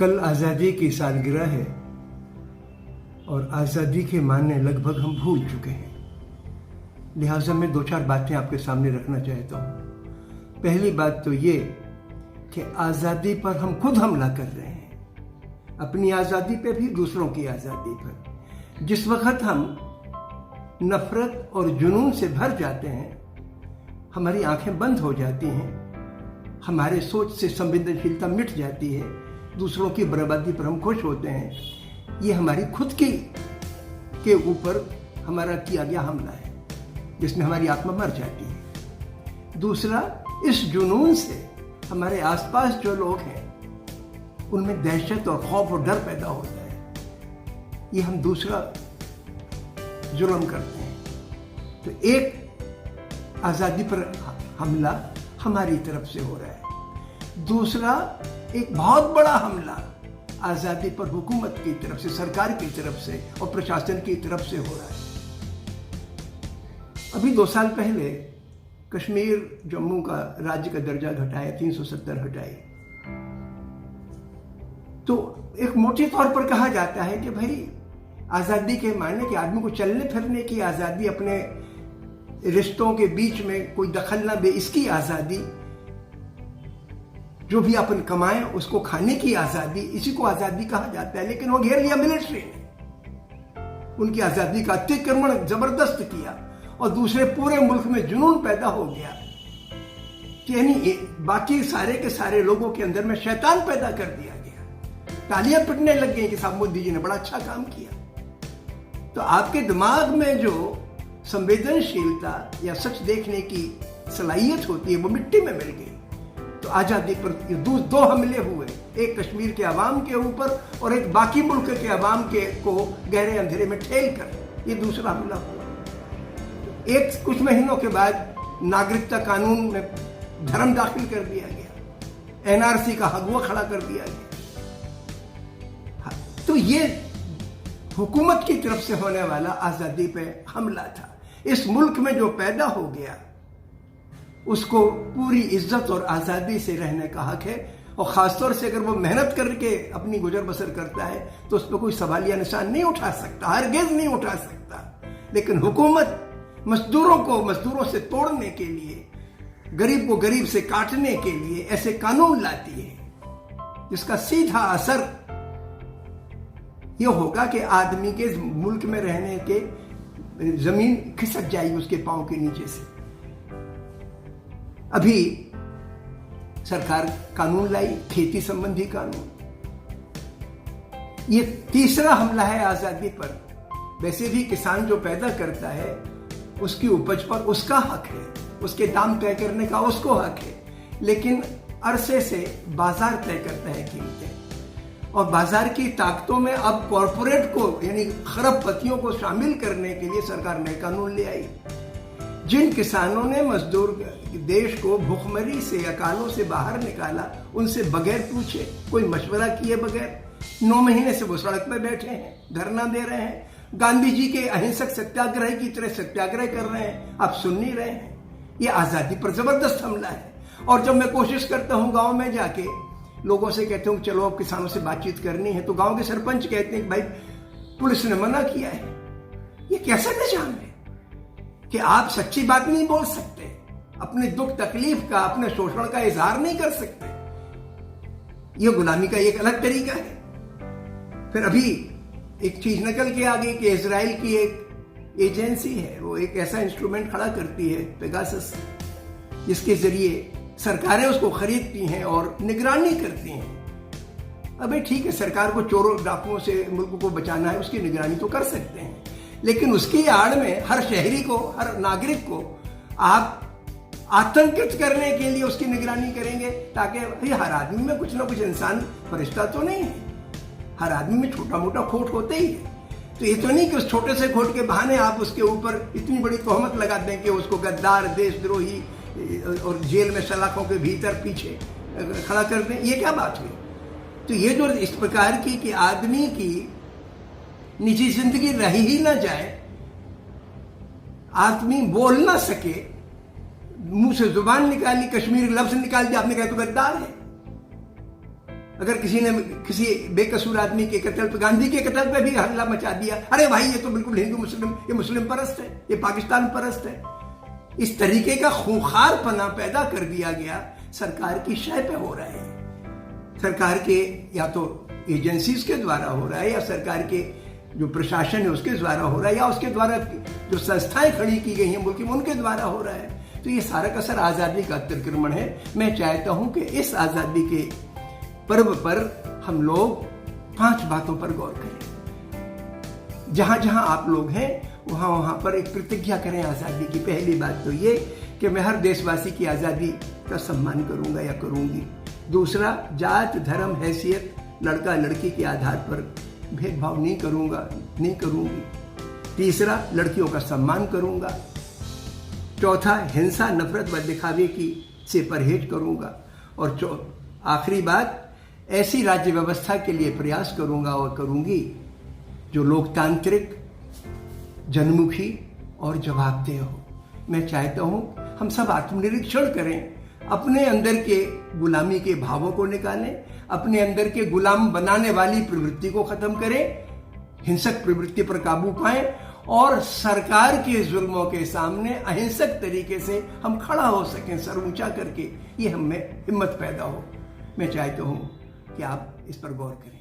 कल आज़ादी की सालगिरह है और आज़ादी के मायने लगभग हम भूल चुके हैं। लिहाजा मैं दो चार बातें आपके सामने रखना चाहता हूँ। पहली बात तो ये कि आज़ादी पर हम खुद हमला कर रहे हैं, अपनी आज़ादी पे भी, दूसरों की आज़ादी पर। जिस वक्त हम नफरत और जुनून से भर जाते हैं, हमारी आंखें बंद हो जाती हैं, हमारे सोच से संवेदनशीलता मिट जाती है, दूसरों की बर्बादी पर हम खुश होते हैं। ये हमारी खुद की के ऊपर हमारा किया गया हमला है, जिसमें हमारी आत्मा मर जाती है। दूसरा, इस जुनून से हमारे आसपास जो लोग हैं उनमें दहशत और खौफ और डर पैदा होता है। ये हम दूसरा जुर्म करते हैं। तो एक आज़ादी पर हमला हमारी तरफ से हो रहा है। दूसरा, एक बहुत बड़ा हमला आज़ादी पर हुकूमत की तरफ से, सरकार की तरफ से और प्रशासन की तरफ से हो रहा है। अभी 2 साल पहले कश्मीर जम्मू का राज्य का दर्जा घटाया, 370 हटाए। तो एक मोटे तौर पर कहा जाता है कि भाई आज़ादी के मायने कि आदमी को चलने फिरने की आज़ादी, अपने रिश्तों के बीच में कोई दखल ना दे, इसकी आज़ादी, जो भी अपन कमाए उसको खाने की आज़ादी, इसी को आज़ादी कहा जाता है। लेकिन वो घेर लिया मिलिट्री ने, उनकी आज़ादी का अतिक्रमण जबरदस्त किया और दूसरे पूरे मुल्क में जुनून पैदा हो गया कि यानी बाकी सारे के सारे लोगों के अंदर में शैतान पैदा कर दिया गया। तालियां पिटने लग गई कि साहब मोदी जी ने बड़ा अच्छा काम किया। तो आपके दिमाग में जो संवेदनशीलता या सच देखने की सलाहियत होती है वो मिट्टी में मिल गई। तो आज़ादी पर दो हमले हुए, एक कश्मीर के अवाम के ऊपर और एक बाकी मुल्क के अवाम के को गहरे अंधेरे में ठेल कर ये दूसरा हमला हुआ। एक कुछ महीनों के बाद नागरिकता कानून में धर्म दाखिल कर दिया गया, एनआरसी का हगुआ खड़ा कर दिया गया। तो ये हुकूमत की तरफ से होने वाला आज़ादी पे हमला था। इस मुल्क में जो पैदा हो गया उसको पूरी इज्जत और आज़ादी से रहने का हक है, और ख़ासतौर से अगर वो मेहनत करके अपनी गुजर बसर करता है तो उस पर कोई सवालिया निशान नहीं उठा सकता, हरगिज़ नहीं उठा सकता। लेकिन हुकूमत मजदूरों को मजदूरों से तोड़ने के लिए, गरीब को गरीब से काटने के लिए ऐसे कानून लाती है जिसका सीधा असर ये होगा कि आदमी के मुल्क में रहने के जमीन खिसक जाएगी उसके पांव के नीचे से। अभी सरकार कानून लाई, खेती संबंधी कानून। ये तीसरा हमला है आज़ादी पर। वैसे भी किसान जो पैदा करता है उसकी उपज पर उसका हक है, उसके दाम तय करने का उसको हक है, लेकिन अरसे से बाजार तय करता है कीमतें, और बाजार की ताकतों में अब कॉरपोरेट को यानी खरबपतियों को शामिल करने के लिए सरकार नए कानून ले आई। जिन किसानों ने मजदूर देश को भूखमरी से, अकालों से बाहर निकाला, उनसे बगैर पूछे, कोई मशवरा किए बगैर 9 महीने से वो सड़क पर बैठे हैं, धरना दे रहे हैं, गांधी जी के अहिंसक सत्याग्रह की तरह सत्याग्रह कर रहे हैं। आप सुन नहीं रहे हैं। ये आज़ादी पर जबरदस्त हमला है। और जब मैं कोशिश करता हूँ गाँव में जाके, लोगों से कहते हूँ चलो अब किसानों से बातचीत करनी है, तो गाँव के सरपंच कहते हैं भाई पुलिस ने मना किया है। ये कैसा निजाम है कि आप सच्ची बात नहीं बोल सकते, अपने दुख तकलीफ का, अपने शोषण का इजहार नहीं कर सकते। यह गुलामी का एक अलग तरीका है। फिर अभी एक चीज निकल के आ गई कि इजराइल की एक एजेंसी है, वो एक ऐसा इंस्ट्रूमेंट खड़ा करती है, पेगासस, जिसके जरिए सरकारें उसको खरीदती हैं और निगरानी करती हैं। अबे ठीक है, सरकार को चोरों डाकुओं से मुल्क को बचाना है, उसकी निगरानी तो कर सकते हैं, लेकिन उसकी आड़ में हर शहरी को, हर नागरिक को आप आतंकित करने के लिए उसकी निगरानी करेंगे, ताकि भाई हर आदमी में कुछ ना कुछ इंसान फरिश्ता तो नहीं है, हर आदमी में छोटा मोटा खोट होते ही है। तो ये तो नहीं कि उस छोटे से खोट के बहाने आप उसके ऊपर इतनी बड़ी तोहमत लगा दें कि उसको गद्दार, देशद्रोही और जेल में सलाखों के भीतर पीछे खड़ा कर दें। ये क्या बात हुई? तो ये जो इस प्रकार की कि आदमी की निजी जिंदगी रही ही ना जाए, आदमी बोल ना सके, मुंह से जुबान निकाली, कश्मीरी लफ्ज निकाल दिया, आपने कहा तो गद्दार है। अगर किसी ने किसी बेकसूर आदमी के कत्ल पे, गांधी के कत्ल पे भी हल्ला मचा दिया, अरे भाई ये तो बिल्कुल हिंदू मुस्लिम, ये मुस्लिम परस्त है, ये पाकिस्तान परस्त है, इस तरीके का खूंखारपना पैदा कर दिया गया, सरकार की शय पे हो रहा है। सरकार के या तो एजेंसीज के द्वारा हो रहा है, या सरकार के जो प्रशासन है उसके द्वारा हो रहा है, या उसके द्वारा जो संस्थाएं खड़ी की गई हैं मुल्क में उनके द्वारा हो रहा है। तो ये सारा का सारा आज़ादी का अतिक्रमण है। मैं चाहता हूं कि इस आज़ादी के पर्व पर हम लोग 5 बातों पर गौर करें। जहां जहां आप लोग हैं वहां वहां पर एक प्रतिज्ञा करें आज़ादी की। पहली बात तो ये कि मैं हर देशवासी की आज़ादी का सम्मान करूंगा या करूंगी। दूसरा, जात धर्म हैसियत लड़का लड़की के आधार पर भेदभाव नहीं करूंगा, नहीं करूंगी। तीसरा, लड़कियों का सम्मान करूंगा। चौथा, हिंसा नफरत व दिखावे की से परहेज करूंगा। और आखिरी बात, ऐसी राज्य व्यवस्था के लिए प्रयास करूंगा और करूंगी जो लोकतांत्रिक, जनमुखी और जवाबदेह हो। मैं चाहता हूं हम सब आत्मनिरीक्षण करें, अपने अंदर के गुलामी के भावों को निकालें, अपने अंदर के गुलाम बनाने वाली प्रवृत्ति को खत्म करें, हिंसक प्रवृत्ति पर काबू पाएं और सरकार के जुल्मों के सामने अहिंसक तरीके से हम खड़ा हो सकें, सर ऊंचा करके। ये हम में हिम्मत पैदा हो। मैं चाहता हूं कि आप इस पर गौर करें।